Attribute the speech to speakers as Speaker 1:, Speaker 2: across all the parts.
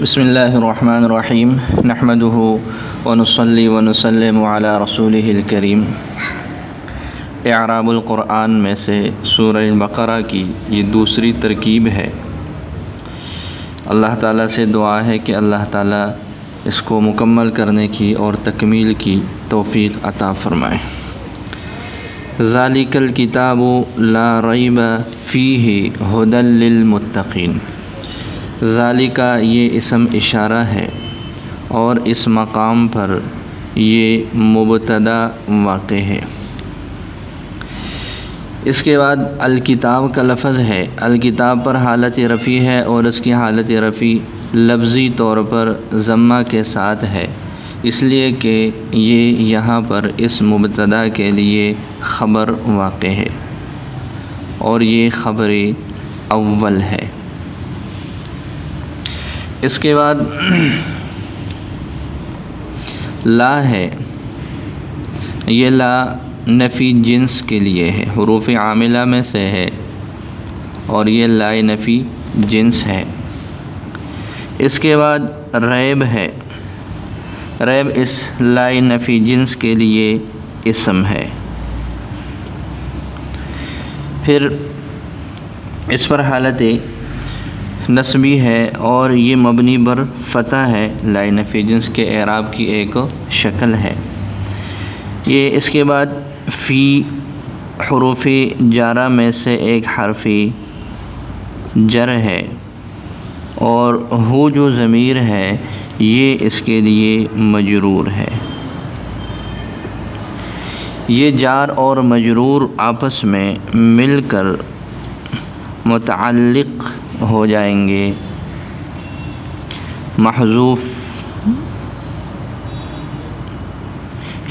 Speaker 1: بسم اللہ الرحمن الرحیم نحمدہ ونصلی ونسلم علی رسولہ الکریم۔ اعراب القرآن میں سے سورہ بقرہ کی یہ دوسری ترکیب ہے۔ اللہ تعالیٰ سے دعا ہے کہ اللہ تعالیٰ اس کو مکمل کرنے کی اور تکمیل کی توفیق عطا فرمائے۔ ذالک الکتاب لا ریب فیہ ھدی للمتقین۔ ذالکہ یہ اسم اشارہ ہے اور اس مقام پر یہ مبتدا واقع ہے۔ اس کے بعد الکتاب کا لفظ ہے۔ الکتاب پر حالت رفع ہے اور اس کی حالت رفع لفظی طور پر ضمہ کے ساتھ ہے، اس لیے کہ یہ یہاں پر اس مبتدا کے لیے خبر واقع ہے اور یہ خبر اول ہے۔ اس کے بعد لا ہے، یہ لا نفی جنس کے لیے ہے، حروف عاملہ میں سے ہے اور یہ لا نفی جنس ہے۔ اس کے بعد ریب ہے۔ ریب اس لا نفی جنس کے لیے اسم ہے۔ پھر اس پر حالت نصبی ہے اور یہ مبنی بر فتح ہے، لا نفی جنس کے اعراب کی ایک شکل ہے یہ۔ اس کے بعد فی حروف جارہ میں سے ایک حرف جر ہے اور ہو جو ضمیر ہے یہ اس کے لیے مجرور ہے۔ یہ جار اور مجرور آپس میں مل کر متعلق ہو جائیں گے محذوف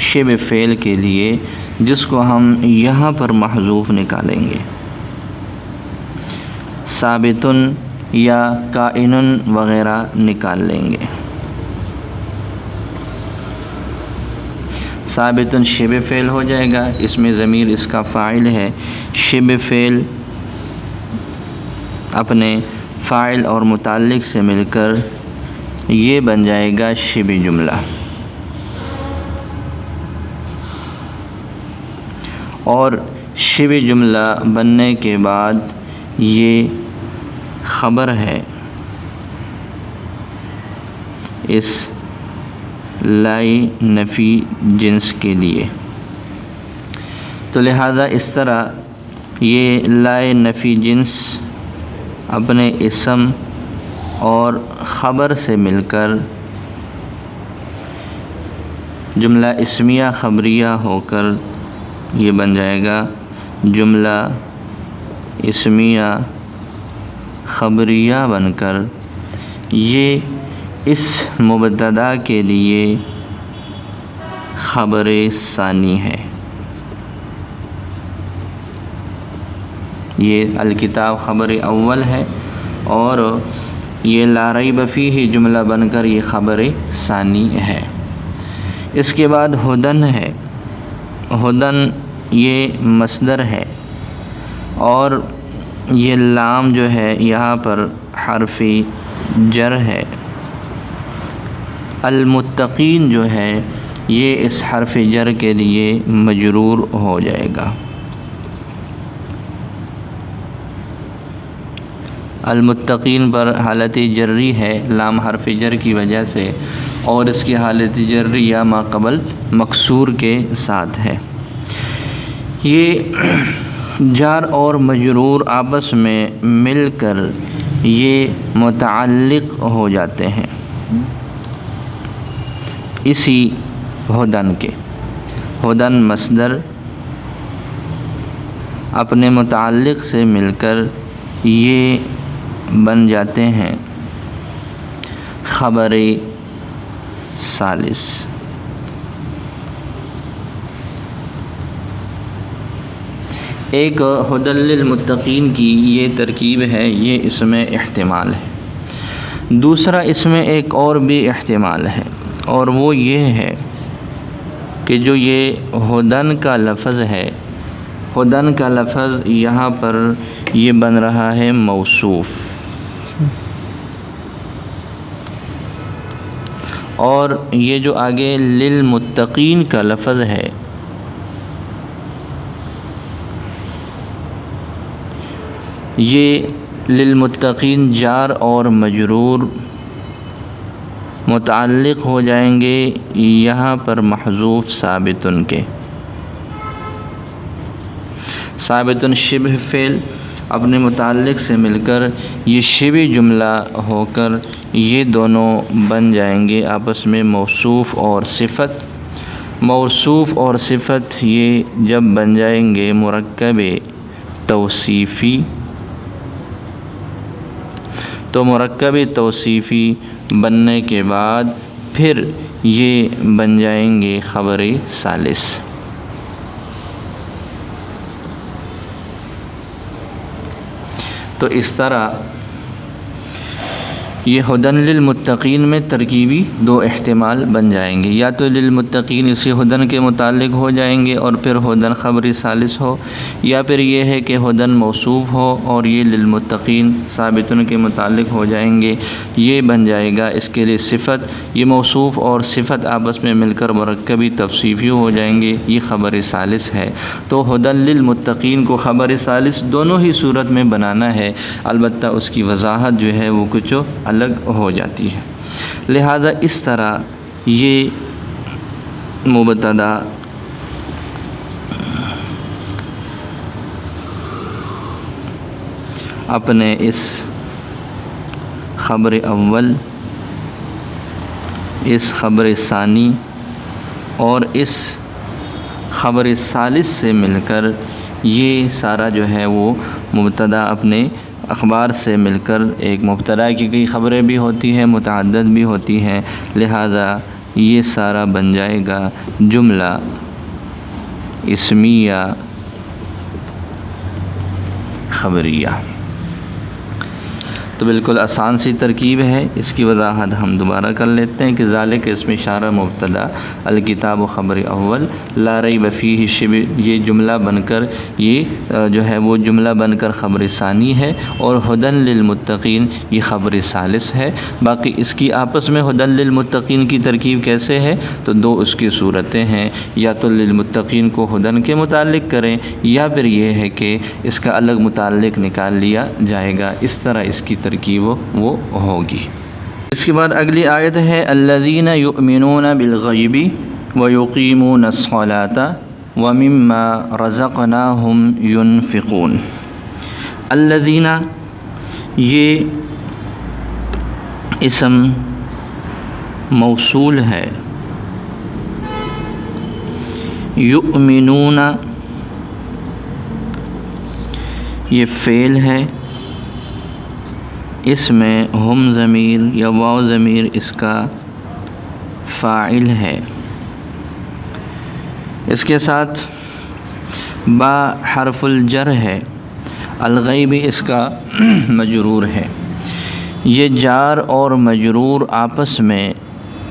Speaker 1: شبہ فعل کے لیے، جس کو ہم یہاں پر محذوف نکالیں گے، ثابتن یا کائنن وغیرہ نکال لیں گے۔ ثابتن شبہ فعل ہو جائے گا، اس میں ضمیر اس کا فاعل ہے۔ شبہ فعل اپنے فاعل اور متعلق سے مل کر یہ بن جائے گا شبہ جملہ، اور شبہ جملہ بننے کے بعد یہ خبر ہے اس لا نفی جنس کے لیے، تو لہذا اس طرح یہ لا نفی جنس اپنے اسم اور خبر سے مل کر جملہ اسمیہ خبریہ ہو کر یہ بن جائے گا جملہ اسمیہ خبریہ بن کر یہ اس مبتدا کے لیے خبر ثانی ہے۔ یہ الکتاب خبر اول ہے اور یہ لا ریب فیہ جملہ بن کر یہ خبر ثانی ہے۔ اس کے بعد ھدن ہے۔ ھدن یہ مصدر ہے اور یہ لام جو ہے یہاں پر حرف جر ہے۔ المتقین جو ہے یہ اس حرف جر کے لیے مجرور ہو جائے گا۔ المتقین پر حالت جری ہے لام حرف جر کی وجہ سے، اور اس کی حالت جری یا ما قبل مکسور کے ساتھ ہے۔ یہ جار اور مجرور آپس میں مل کر یہ متعلق ہو جاتے ہیں اسی ھدن کے۔ ھدن مصدر اپنے متعلق سے مل کر یہ بن جاتے ہیں خبر ثالث۔ ایک ھدی للمتقین کی یہ ترکیب ہے، یہ اس میں احتمال ہے۔ دوسرا اس میں ایک اور بھی احتمال ہے اور وہ یہ ہے کہ جو یہ ھدن کا لفظ ہے، ھدن کا لفظ یہاں پر یہ بن رہا ہے موصوف، اور یہ جو آگے للمتقین کا لفظ ہے، یہ للمتقین جار اور مجرور متعلق ہو جائیں گے یہاں پر محذوف ثابتن کے۔ ثابتن شبہ فعل اپنے متعلق سے مل کر یہ شبہ جملہ ہو کر یہ دونوں بن جائیں گے آپس میں موصوف اور صفت۔ موصوف اور صفت یہ جب بن جائیں گے مرکب توصیفی، تو مرکب توصیفی بننے کے بعد پھر یہ بن جائیں گے خبر ثالث۔ تو اس طرح یہ ہدن للمتقین میں ترکیبی دو احتمال بن جائیں گے، یا تو للمتقین اسی ہدن کے متعلق ہو جائیں گے اور پھر ہدن خبر ثالث ہو، یا پھر یہ ہے کہ ہدن موصوف ہو اور یہ للمتقین ثابتن کے متعلق ہو جائیں گے، یہ بن جائے گا اس کے لیے صفت۔ یہ موصوف اور صفت آپس میں مل کر مرکبی توصیفی ہو جائیں گے، یہ خبر ثالث ہے۔ تو ہدن للمتقین کو خبر ثالث دونوں ہی صورت میں بنانا ہے، البتہ اس کی وضاحت جو ہے وہ کچھ الگ ہو جاتی ہے۔ لہذا اس طرح یہ مبتدا اپنے اس خبر اول، اس خبر ثانی اور اس خبر ثالث سے مل کر یہ سارا جو ہے وہ مبتدا اپنے اخبار سے مل کر ایک مبتدا کی کئی خبریں بھی ہوتی ہیں، متعدد بھی ہوتی ہیں، لہذا یہ سارا بن جائے گا جملہ اسمیہ خبریہ۔ تو بالکل آسان سی ترکیب ہے، اس کی وضاحت ہم دوبارہ کر لیتے ہیں کہ ذالک اسم اشارہ مبتدا، الکتاب خبر اول، لا ریب فیہ شبہ، یہ جملہ بن کر یہ جو ہے وہ جملہ بن کر خبر ثانی ہے، اور ہدن للمتقین یہ خبر ثالث ہے۔ باقی اس کی آپس میں ہدن للمتقین کی ترکیب کیسے ہے، تو دو اس کی صورتیں ہیں، یا تو للمتقین کو ہدن کے متعلق کریں، یا پھر یہ ہے کہ اس کا الگ متعلق نکال لیا جائے گا، اس طرح اس کی ترکیب وہ ہوگی۔ اس کے بعد اگلی آیت ہے الذین یؤمنون بالغیب ویقیمون الصلاة ومما رزقناہم ینفقون۔ الذین یہ اسم موصول ہے، یؤمنون یہ فعل ہے، اس میں ہم ضمیر یا واو ضمیر اس کا فاعل ہے، اس کے ساتھ با حرف الجر ہے، الغیب اس کا مجرور ہے۔ یہ جار اور مجرور آپس میں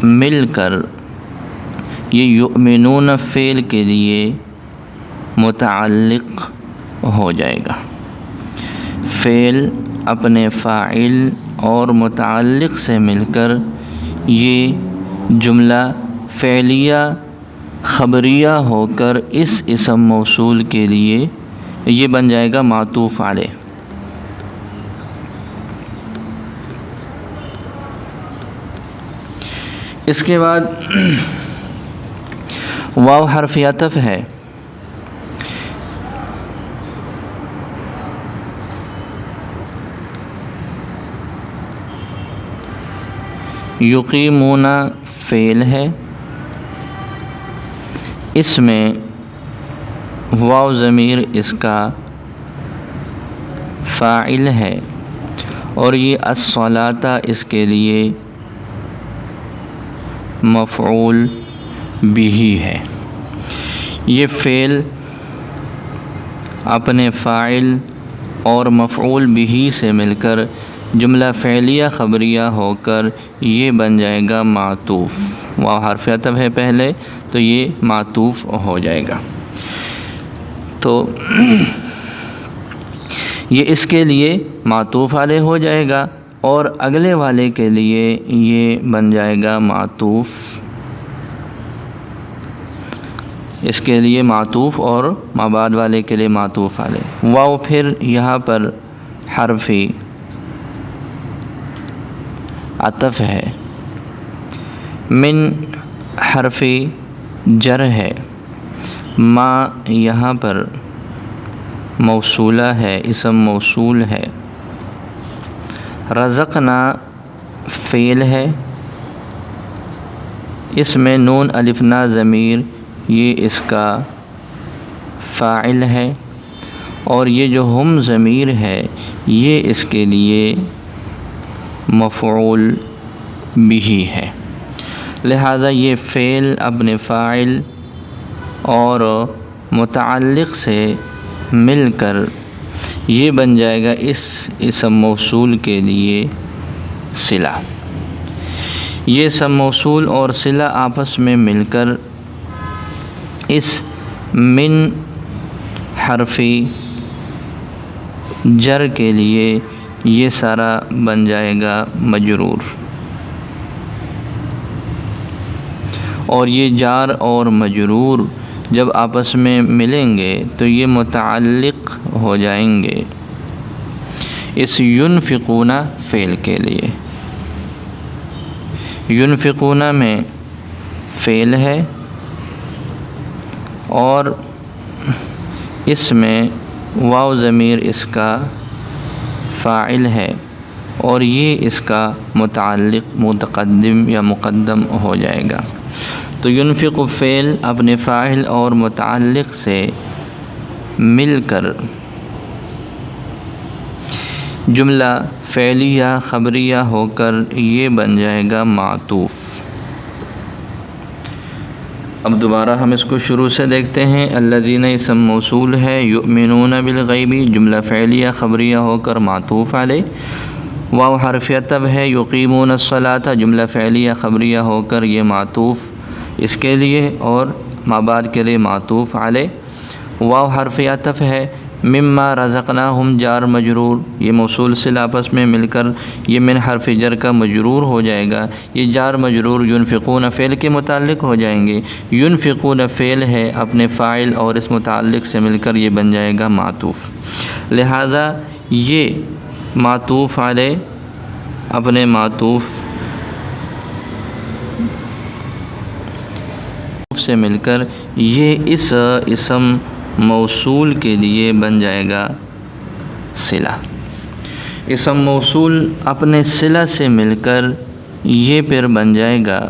Speaker 1: مل کر یہ یؤمنون فعل کے لیے متعلق ہو جائے گا۔ فعل اپنے فاعل اور متعلق سے مل کر یہ جملہ فعلیہ خبریہ ہو کر اس اسم موصول کے لیے یہ بن جائے گا معطوف علیہ۔ اس کے بعد واو حرف عطف ہے، یقیمون فعل ہے، اس میں واو ضمیر اس کا فاعل ہے، اور یہ الصلاۃ اس کے لیے مفعول بھی ہے۔ یہ فعل اپنے فاعل اور مفعول بھی سے مل کر جملہ فعلیہ خبریہ ہو کر یہ بن جائے گا معطوف۔ واو حرف عطف ہے پہلے تو یہ معطوف ہو جائے گا، تو یہ اس کے لیے معطوف علیہ ہو جائے گا، اور اگلے والے کے لیے یہ بن جائے گا معطوف، اس کے لیے معطوف اور مابعد والے کے لیے معطوف علیہ۔ واو پھر یہاں پر حرف عطف ہے، من حرف جر ہے، ما یہاں پر موصولہ ہے، اسم موصول ہے، رزقنا فعل ہے، اس میں نون الف نا ضمیر یہ اس کا فاعل ہے، اور یہ جو ہم ضمیر ہے یہ اس کے لیے مفعول بھی ہے، لہذا یہ فعل اپنے فاعل اور متعلق سے مل کر یہ بن جائے گا اس اسم موصول کے لیے صلہ۔ یہ اسم موصول اور صلہ آپس میں مل کر اس من حرف جر کے لیے یہ سارا بن جائے گا مجرور، اور یہ جار اور مجرور جب آپس میں ملیں گے تو یہ متعلق ہو جائیں گے اس ينفقون فعل کے لیے۔ ينفقون میں فعل ہے اور اس میں واو ضمیر اس کا فاعل ہے، اور یہ اس کا متعلق متقدم یا مقدم ہو جائے گا۔ تو ينفق فعل اپنے فاعل اور متعلق سے مل کر جملہ فعلیہ خبریہ ہو کر یہ بن جائے گا معطوف۔ اب دوبارہ ہم اس کو شروع سے دیکھتے ہیں۔ الذین اسم موصول ہے، یؤمنون بالغیب جملہ فعلیہ خبریہ ہو کر معطوف علیہ، واو حرف عطف ہے، یقیمون الصلاۃ جملہ فعلیہ خبریہ ہو کر یہ معطوف اس کے لیے اور مابعد کے لیے معطوف علیہ، واو حرف عطف ہے، مما رزقناہم جار مجرور، یہ موصول صلہ آپس میں مل کر یہ من حرف جر کا مجرور ہو جائے گا، یہ جار مجرور ينفقون فعل کے متعلق ہو جائیں گے، ينفقون فعل ہے اپنے فاعل اور اس متعلق سے مل کر یہ بن جائے گا معطوف، لہذا یہ معطوف علیہ اپنے معطوف سے مل کر یہ اس اسم موصول کے لیے بن جائے گا صلہ۔ اسم موصول اپنے صلہ سے مل کر یہ پھر بن جائے گا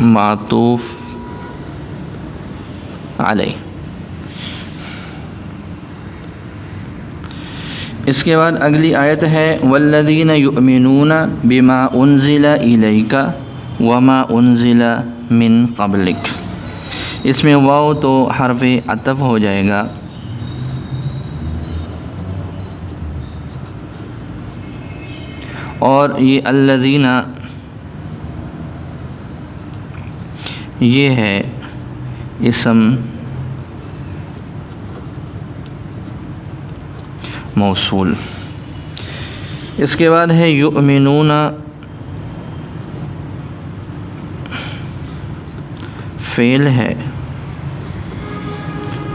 Speaker 1: معطوف علیہ۔ اس کے بعد اگلی آیت ہے والذین یؤمنون بما انزل الیک وما انزل من قبلک، اس میں واو تو حرف عطف ہو جائے گا اور یہ الذین یہ ہے اسم موصول۔ اس کے بعد ہے یؤمنون فعل ہے،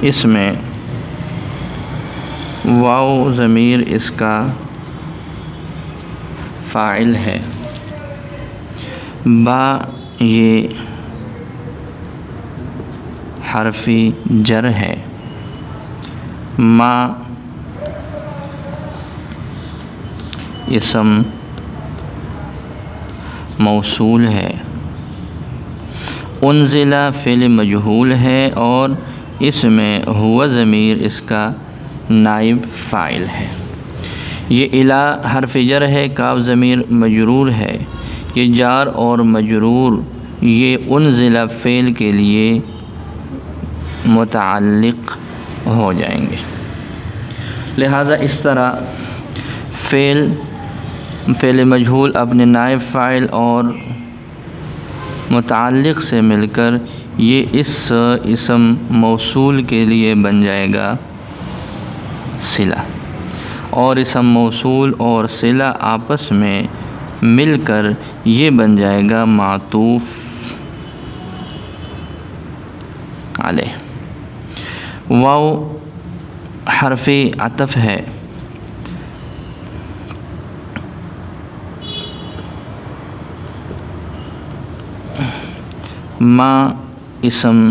Speaker 1: اس میں واو ضمیر اس کا فاعل ہے، با یہ حرف جر ہے، ما اسم موصول ہے، انزلہ فعل مجہول ہے اور اس میں ہوا ضمیر اس کا نائب فاعل ہے، یہ الا حرف جر ہے، کاف ضمیر مجرور ہے، یہ جار اور مجرور یہ انزلہ فعل کے لیے متعلق ہو جائیں گے، لہذا اس طرح فعل مجہول اپنے نائب فاعل اور متعلق سے مل کر یہ اس اسم موصول کے لیے بن جائے گا صلہ، اور اسم موصول اور صلہ آپس میں مل کر یہ بن جائے گا معطوف علیہ۔ واو حرف عطف ہے، ما اسم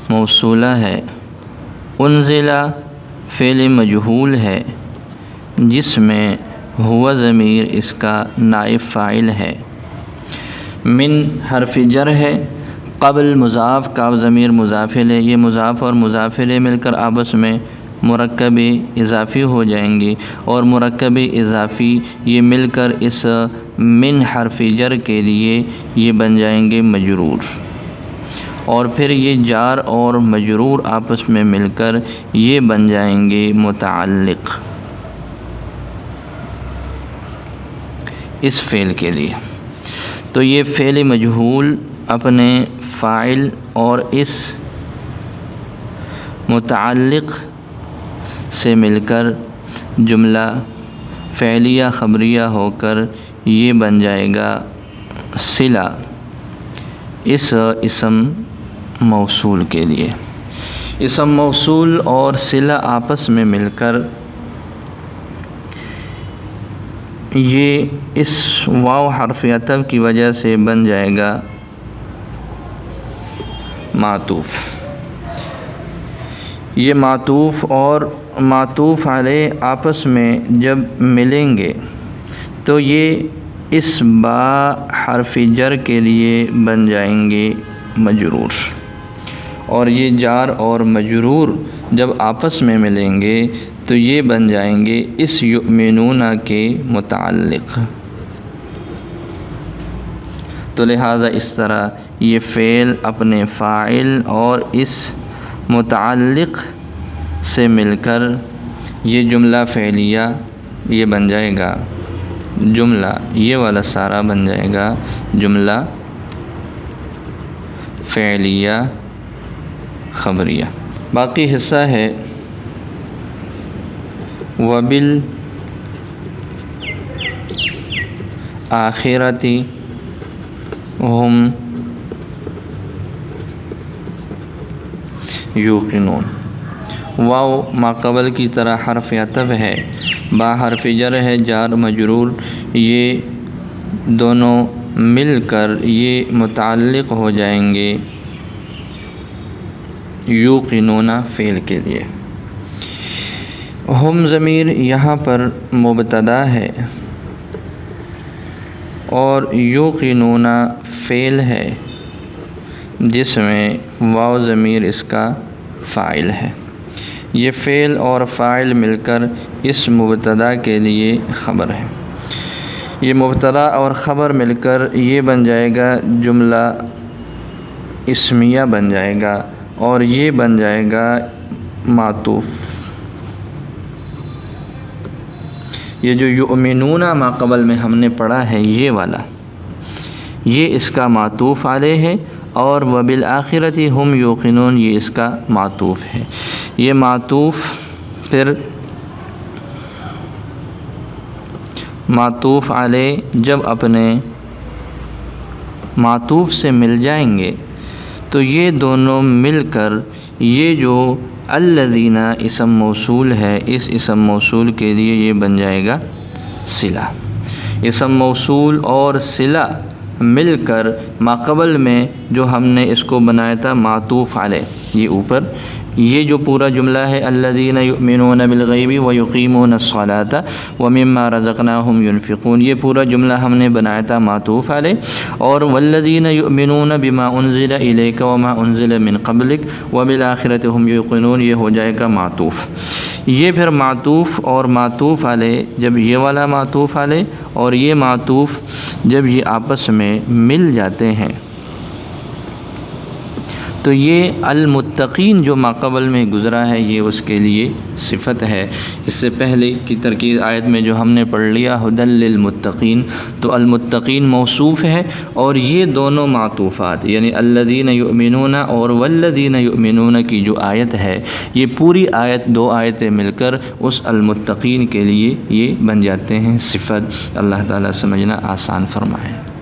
Speaker 1: موصولہ ہے، انزلہ فعل مجہول ہے جس میں ہوا ضمیر اس کا نائب فاعل ہے، من حرف جر ہے، قبل مضاف کاف ضمیر مضاف الیہ، یہ مضاف اور مضاف الیہ مل کر آپس میں مرکب اضافی ہو جائیں گے، اور مرکب اضافی یہ مل کر اس من حرف جر کے لیے یہ بن جائیں گے مجرور، اور پھر یہ جار اور مجرور آپس میں مل کر یہ بن جائیں گے متعلق اس فعل کے لیے۔ تو یہ فعل مجہول اپنے فاعل اور اس متعلق سے مل کر جملہ فعلیہ خبریہ ہو کر یہ بن جائے گا صلہ اس اسم موصول کے لیے۔ اسم موصول اور صلہ آپس میں مل کر یہ اس واو حرف عطف کی وجہ سے بن جائے گا معطوف۔ یہ معطوف اور معطوف علیہ آپس میں جب ملیں گے تو یہ اس با حرف جر کے لیے بن جائیں گے مجرور، اور یہ جار اور مجرور جب آپس میں ملیں گے تو یہ بن جائیں گے اس یؤمنون کے متعلق۔ تو لہٰذا اس طرح یہ فعل اپنے فاعل اور اس متعلق سے مل کر یہ جملہ فعلیہ یہ بن جائے گا، جملہ یہ والا سارا بن جائے گا جملہ فعلیہ خبریہ۔ باقی حصہ ہے وبال آخرتی ہم یوقنون۔ واو ماقبل کی طرح حرف عطف ہے، با حرف جر ہے، جار مجرور یہ دونوں مل کر یہ متعلق ہو جائیں گے یوقنون فعل کے لیے۔ ہم ضمیر یہاں پر مبتدا ہے اور یوقنون فعل ہے جس میں واو ضمیر اس کا فاعل ہے۔ یہ فعل اور فاعل مل کر اس مبتدا کے لیے خبر ہے۔ یہ مبتدا اور خبر مل کر یہ بن جائے گا جملہ اسمیہ بن جائے گا، اور یہ بن جائے گا معطوف۔ یہ جو یؤمنون ما قبل میں ہم نے پڑھا ہے یہ والا، یہ اس کا معطوف علیہ ہے، اور وبالآخرۃ ہم یوقنون یہ اس کا معطوف ہے۔ یہ معطوف پھر معطوف علیہ جب اپنے معطوف سے مل جائیں گے تو یہ دونوں مل کر یہ جو الذین اسم موصول ہے، اس اسم موصول کے لیے یہ بن جائے گا صلہ۔ اسم موصول اور صلہ مل کر ماقبل میں جو ہم نے اس کو بنایا تھا معطوف علیہ، یہ اوپر یہ جو پورا جملہ ہے الذین یؤمنون بالغیب ویقیمون الصلاۃ ومما رزقناہم ینفقون، یہ پورا جملہ ہم نے بنایا تھا معطوف علیہ، اور والذین یؤمنون بما انزل الیک وما انزل من قبلک وبالآخرۃ ہم یوقنون یہ ہو جائے گا معطوف۔ یہ پھر معطوف اور معطوف علیہ جب یہ والا معطوف علیہ اور یہ معطوف جب یہ آپس میں مل جاتے ہیں تو یہ المتقین جو ماقبل میں گزرا ہے یہ اس کے لیے صفت ہے۔ اس سے پہلے کی ترکیب آیت میں جو ہم نے پڑھ لیا ھدی للمتقین، تو المتقین موصوف ہے اور یہ دونوں معطوفات یعنی الذین یؤمنون اور والذین یؤمنون کی جو آیت ہے یہ پوری آیت، دو آیتیں مل کر اس المتقین کے لیے یہ بن جاتے ہیں صفت۔ اللہ تعالیٰ سمجھنا آسان فرمائے۔